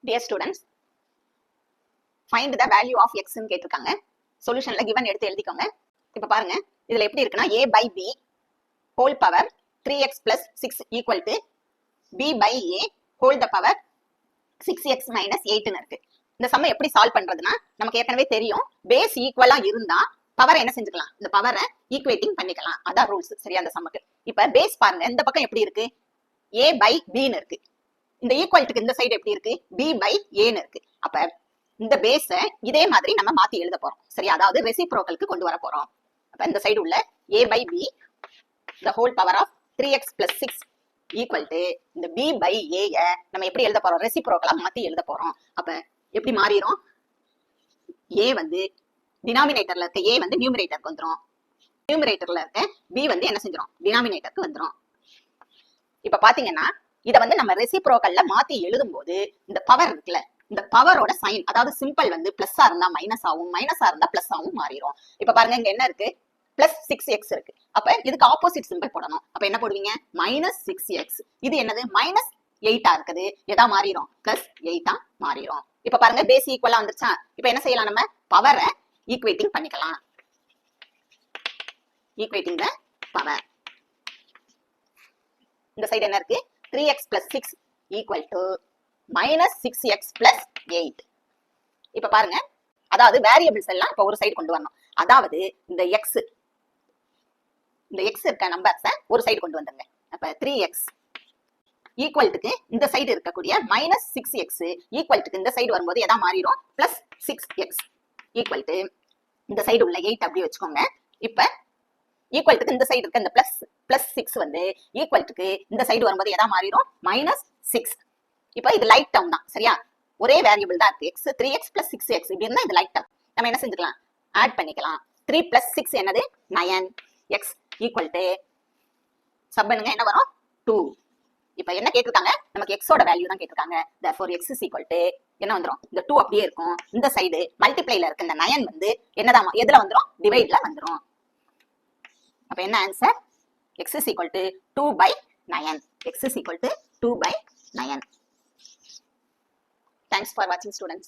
Dear students, find the value of x ன்னு கேட்டிருக்காங்க. சொல்யூஷன்ல given எடுத்து எழுதிக்கோங்க. இப்ப பாருங்க, இதுல எப்படி இருக்குன்னா a by b whole power 3x plus 6 equal to b by a whole the power 6x minus 8 ன்னு இருக்கு. இந்த சம்மை எப்படி சால்வ் பண்றதுன்னா நமக்கு ஏற்கனவே தெரியும், பேஸ் ஈக்குவலா இருந்தா பவரை என்ன செஞ்சுக்கலாம், இந்த பவரை ஈக்குவேட்டிங் பண்ணிக்கலாம். அதான் ரூல்ஸ் சரியா அந்த சம்முக்கு. இப்ப பேஸ் பாருங்க, இந்த பக்கம் எப்படி இருக்கு, a by b ன்னு இருக்கு. இந்த ஈக்குவல்ட்டுக்கு இந்த சைடு எப்படி இருக்கு, b by a ன்னு இருக்கு. அப்ப இந்த பேஸ இதே மாதிரி நம்ம மாத்தி எழுத போறோம் சரியா, அதாவது ரெசிப்ரோக்கலுக்கு கொண்டு வர போறோம். அப்ப இந்த சைடு உள்ள a by b the whole power of 3x plus 6 equal to இந்த b by a நம்ம எப்படி எழுத போறோம், ரெசிப்ரோக்கலா மாத்தி எழுத போறோம். அப்ப எப்படி மாறிரும், a வந்து டினாமினேட்டர்ல இருக்க a வந்து நியூமரேட்டருக்கு வந்துரும், நியூமரேட்டர்ல இருக்க b வந்து என்ன செஞ்சிரும், டினாமினேட்டருக்கு வந்துரும். இப்ப பாத்தீங்கன்னா இத வந்து நம்ம ரெசிப்ரோக்கல்ல மாத்தி எழுதும் போது இந்த பவர் இருக்குல்ல, இந்த பவரோட சைன், அதாவது சிம்பிள் வந்து பிளஸ்ஸா இருந்தா மைனஸ் ஆகும், மைனஸா இருந்தா பிளஸ் ஆகும் மாறிடும். இப்ப பாருங்க இங்க என்ன இருக்கு, பிளஸ் 6x இருக்கு. அப்ப இதுக்கு ஆப்போசிட் சிம்பிள் போடணும். அப்ப என்ன போடுவீங்க, மைனஸ் 6x. இது என்னது, மைனஸ் 8 இருக்குது. எதா மாறிடும், பிளஸ் 8 மாறிடும். இப்ப பாருங்க பேஸ் ஈக்குவலா வந்துருச்சா. இப்ப என்ன செய்யலாம், நம்ம பவரை ஈக்குவேட்டிங் பண்ணிக்கலாம். Equating the power. இந்த சைடு என்ன இருக்கு, 3x plus 6 equal to minus 6x plus 8. இப்ப பாருங்க, அதாவது வேரியபிள்ஸ் எல்லாம் இப்ப ஒரு சைடு கொண்டு வரணும். அதாவது இந்த x இருக்க நம்பர்ஸ ஒரு சைடு கொண்டு வந்துருங்க. அப்ப 3x ஈக்குவல்ட்டுக்கு இந்த சைடு இருக்கக்கூடிய மைனஸ் 6x ஈக்குவல்ட்டுக்கு இந்த சைடு வரும்போது எதா மாறிடும், பிளஸ் 6x ஈக்குவல் டு இந்த சைடு உள்ள 8 அப்படி வச்சுக்கோங்க. இப்ப ஈக்குவல்ட்டுக்கு இந்த சைடு இருக்க இந்த பிளஸ் 6 வந்து ஈக்குவல்ட்டுக்கு இந்த சைடு வரும்போது எதா மாறிடும், மைனஸ் 6. இப்போ இது லைட் டேர்ம் தான் சரியா, ஒரே வேரியபிள் தான் இருக்கு, x 3x plus 6x இப்படி இருந்தா இது லைட் டேர்ம். நம்ம என்ன செஞ்சுக்கலாம், ஆட் பண்ணிக்கலாம். 3 plus 6 என்னது 9x ஈக்குவல் டு சப் பண்ணுங்க என்ன வரும் 2. இப்போ என்ன கேட்டிருக்காங்க, நமக்கு x ஓட வேல்யூ தான் கேட்டிருக்காங்க. therefore x is equal to என்ன வந்துரும், இந்த 2 அப்படியே இருக்கும். இந்த சைடு மல்டிப்ளைல இருக்க இந்த 9 வந்து என்னதான் எதுல வந்துரும், டிவைட்ல வந்துரும். அப்ப என்ன answer, x is equal to 2 by 9. x is equal to 2 by 9. Thanks for watching students.